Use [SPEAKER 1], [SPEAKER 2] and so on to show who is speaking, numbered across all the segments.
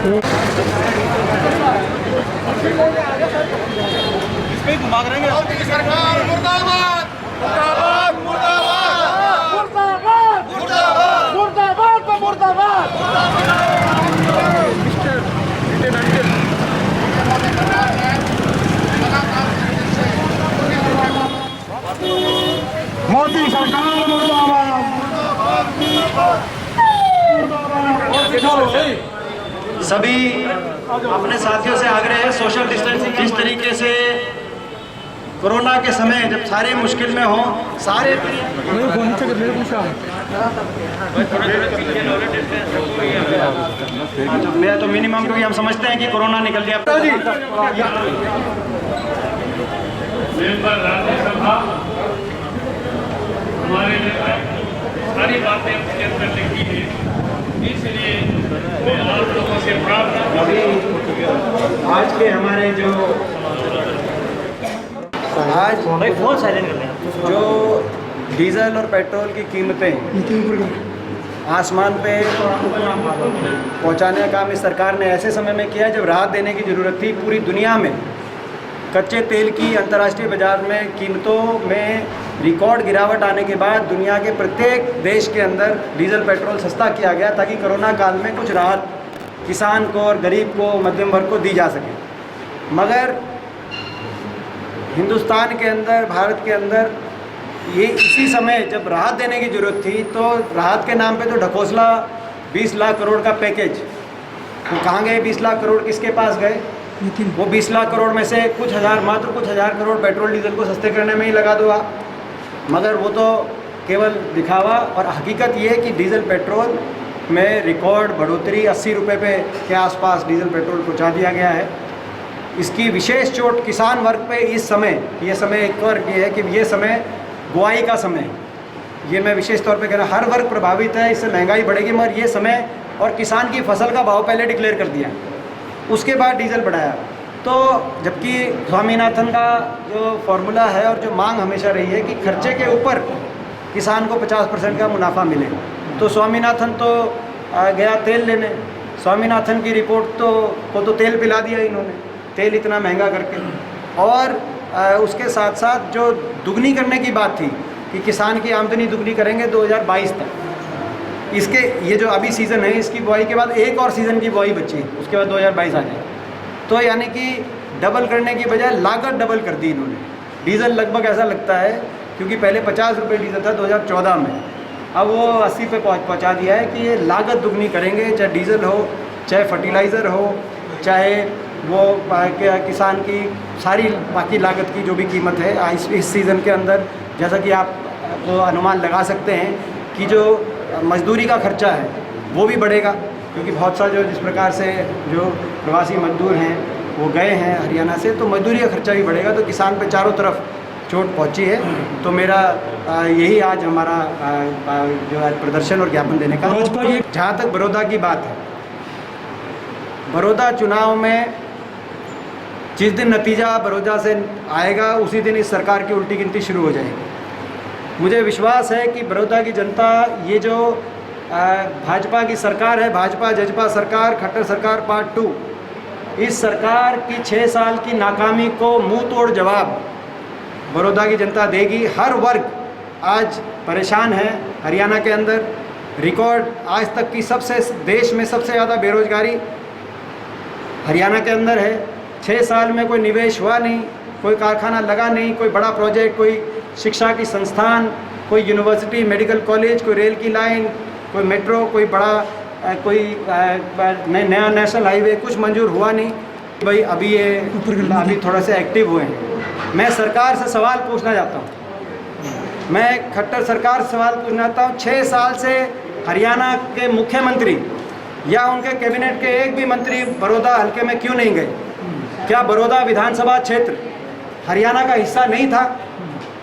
[SPEAKER 1] इसमें घुमा करेंगे। सरकार मुर्दाबाद मुर्दाबाद मुर्दाबाद मुर्दाबाद मुर्दाबाद मुर्दाबाद मोदी सरकार मुर्दाबाद।
[SPEAKER 2] सभी अपने साथियों से आग्रह है, सोशल डिस्टेंसिंग जिस तरीके से कोरोना के समय जब सारे मुश्किल में हों, सारे तो मिनिमम क्योंकि हम समझते हैं कि कोरोना निकल गया।
[SPEAKER 3] राज्यसभा हमारे सारी बातें उसके अंदर लिखी है, इसलिए मैं आप लोगों से प्रार्थना
[SPEAKER 2] आज के हमारे जो जो डीजल और पेट्रोल की कीमतें आसमान पे पहुंचाने का काम इस सरकार ने ऐसे समय में किया जब राहत देने की ज़रूरत थी। पूरी दुनिया में कच्चे तेल की अंतर्राष्ट्रीय बाजार में कीमतों में रिकॉर्ड गिरावट आने के बाद दुनिया के प्रत्येक देश के अंदर डीजल पेट्रोल सस्ता किया गया ताकि कोरोना काल में कुछ राहत किसान को और गरीब को, मध्यम वर्ग को दी जा सके। मगर हिंदुस्तान के अंदर, भारत के अंदर ये इसी समय जब राहत देने की ज़रूरत थी तो राहत के नाम पे तो ढकोसला 20 लाख करोड़ का पैकेज, वो कहाँ गए 20 लाख करोड़, किसके पास गए? वो 20 लाख करोड़ में से कुछ हज़ार, मात्र कुछ हज़ार करोड़ पेट्रोल डीजल को सस्ते करने में ही लगा दो आप। मगर वो तो केवल दिखावा, और हकीकत ये है कि डीजल पेट्रोल में रिकॉर्ड बढ़ोतरी 80 रुपये के आसपास डीजल पेट्रोल पहुँचा दिया गया है। इसकी विशेष चोट किसान वर्ग पे इस समय, ये समय एक वर्ग ये है कि ये समय बुआई का समय है, ये मैं विशेष तौर पे कह रहा हूँ। हर वर्ग प्रभावित है, इससे महंगाई बढ़ेगी, मगर ये समय, और किसान की फसल का भाव पहले डिक्लेयर कर दिया, उसके बाद डीजल बढ़ाया। तो जबकि स्वामीनाथन का जो फॉर्मूला है और जो मांग हमेशा रही है कि खर्चे के ऊपर किसान को 50% का मुनाफा मिले, तो स्वामीनाथन तो गया तेल लेने, स्वामीनाथन की रिपोर्ट तो तेल पिला दिया इन्होंने, तेल इतना महंगा करके। और उसके साथ साथ जो दुगनी करने की बात थी कि किसान की आमदनी दुगनी करेंगे 2022 तक, इसके ये जो अभी सीज़न है इसकी बुआई के बाद एक और सीज़न की बुआई बची है, उसके बाद 2022 आ जाए। तो यानी कि डबल करने की बजाय लागत डबल कर दी इन्होंने। डीजल लगभग ऐसा लगता है, क्योंकि पहले 50 रुपये डीजल था 2014 में, अब वो 80 पे पहुँचा दिया है कि ये लागत दुगनी करेंगे, चाहे डीजल हो, चाहे फर्टिलाइज़र हो, चाहे वो किसान की सारी बाकी लागत की जो भी कीमत है इस सीज़न के अंदर, जैसा कि आप वो अनुमान लगा सकते हैं कि जो मजदूरी का खर्चा है वो भी बढ़ेगा, क्योंकि बहुत सा जो जिस प्रकार से जो प्रवासी मजदूर हैं वो गए हैं हरियाणा से, तो मजदूरी का खर्चा भी बढ़ेगा। तो किसान पे चारों तरफ चोट पहुंची है। तो मेरा यही आज हमारा जो आज प्रदर्शन और ज्ञापन देने का। जहाँ तक बड़ौदा की बात है, बड़ौदा चुनाव में जिस दिन नतीजा बड़ौदा से आएगा उसी दिन इस सरकार की उल्टी गिनती शुरू हो जाएगी। मुझे विश्वास है कि बड़ौदा की जनता, ये जो भाजपा की सरकार है, भाजपा जजपा सरकार, खट्टर सरकार पार्ट 2, इस सरकार की 6 साल की नाकामी को मुंह तोड़ जवाब बड़ौदा की जनता देगी। हर वर्ग आज परेशान है। हरियाणा के अंदर रिकॉर्ड आज तक की देश में सबसे ज़्यादा बेरोजगारी हरियाणा के अंदर है। 6 साल में कोई निवेश हुआ नहीं, कोई कारखाना लगा नहीं, कोई बड़ा प्रोजेक्ट, कोई शिक्षा की संस्थान, कोई यूनिवर्सिटी, मेडिकल कॉलेज, कोई रेल की लाइन, कोई मेट्रो, कोई बड़ा कोई नया नेशनल हाईवे कुछ मंजूर हुआ नहीं। भाई अभी थोड़ा से एक्टिव हुए हैं। मैं सरकार से सवाल पूछना चाहता हूँ, मैं खट्टर सरकार से सवाल पूछना चाहता हूँ, 6 साल से हरियाणा के मुख्यमंत्री या उनके कैबिनेट के एक भी मंत्री बड़ौदा हल्के में क्यों नहीं गए? क्या बड़ौदा विधानसभा क्षेत्र हरियाणा का हिस्सा नहीं था?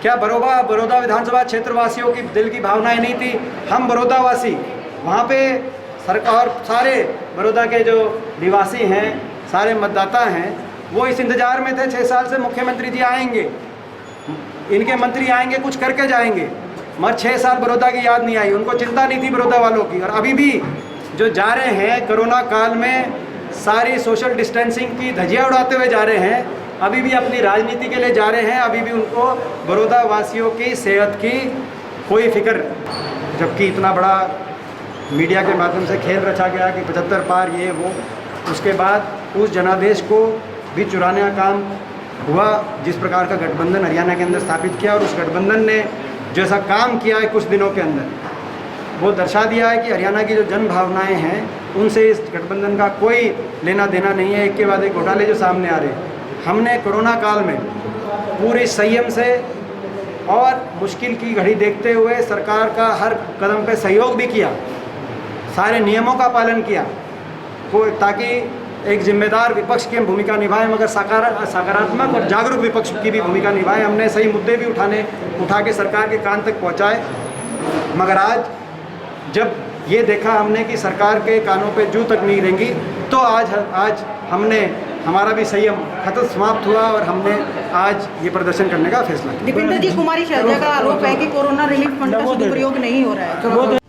[SPEAKER 2] क्या बड़ौदा विधानसभा क्षेत्र वासियों की दिल की भावनाएं नहीं थी? हम बड़ौदा वासी वहाँ पे सरकार, सारे बड़ौदा के जो निवासी हैं, सारे मतदाता हैं, वो इस इंतज़ार में थे 6 साल से मुख्यमंत्री जी आएंगे, इनके मंत्री आएंगे, कुछ करके जाएंगे। मगर 6 साल बड़ौदा की याद नहीं आई, उनको चिंता नहीं थी बड़ौदा वालों की। और अभी भी जो जा रहे हैं कोरोना काल में सारी सोशल डिस्टेंसिंग की धज्जियाँ उड़ाते हुए जा रहे हैं, अभी भी अपनी राजनीति के लिए जा रहे हैं, अभी भी उनको बड़ौदा वासियों की सेहत की कोई फिक्र, जबकि इतना बड़ा मीडिया के माध्यम से खेल रचा गया कि 75 पार ये वो, उसके बाद उस जनादेश को भी चुराने का काम हुआ जिस प्रकार का गठबंधन हरियाणा के अंदर स्थापित किया, और उस गठबंधन ने जैसा काम किया है कुछ दिनों के अंदर, वो दर्शा दिया है कि हरियाणा की जो जन भावनाएं हैं उनसे इस गठबंधन का कोई लेना देना नहीं है। एक के बाद एक घोटाले जो सामने आ रहे हैं, हमने कोरोना काल में पूरे संयम से और मुश्किल की घड़ी देखते हुए सरकार का हर कदम पे सहयोग भी किया, सारे नियमों का पालन किया, वो ताकि एक जिम्मेदार विपक्ष की हम भूमिका निभाएं, मगर सकारात्मक और जागरूक विपक्ष की भी भूमिका निभाएं। हमने सही मुद्दे भी उठा के सरकार के कान तक पहुंचाए, मगर आज जब ये देखा हमने कि सरकार के कानों पे जू तक नहीं रेंगी, तो आज हमने हमारा भी संयम खत्म समाप्त हुआ और हमने आज ये प्रदर्शन करने का फैसला किया।
[SPEAKER 4] दीपेंद्र जी, कुमारी शैलजा का आरोप है कि कोरोना रिलीफ फंड का सदुपयोग नहीं हो रहा है।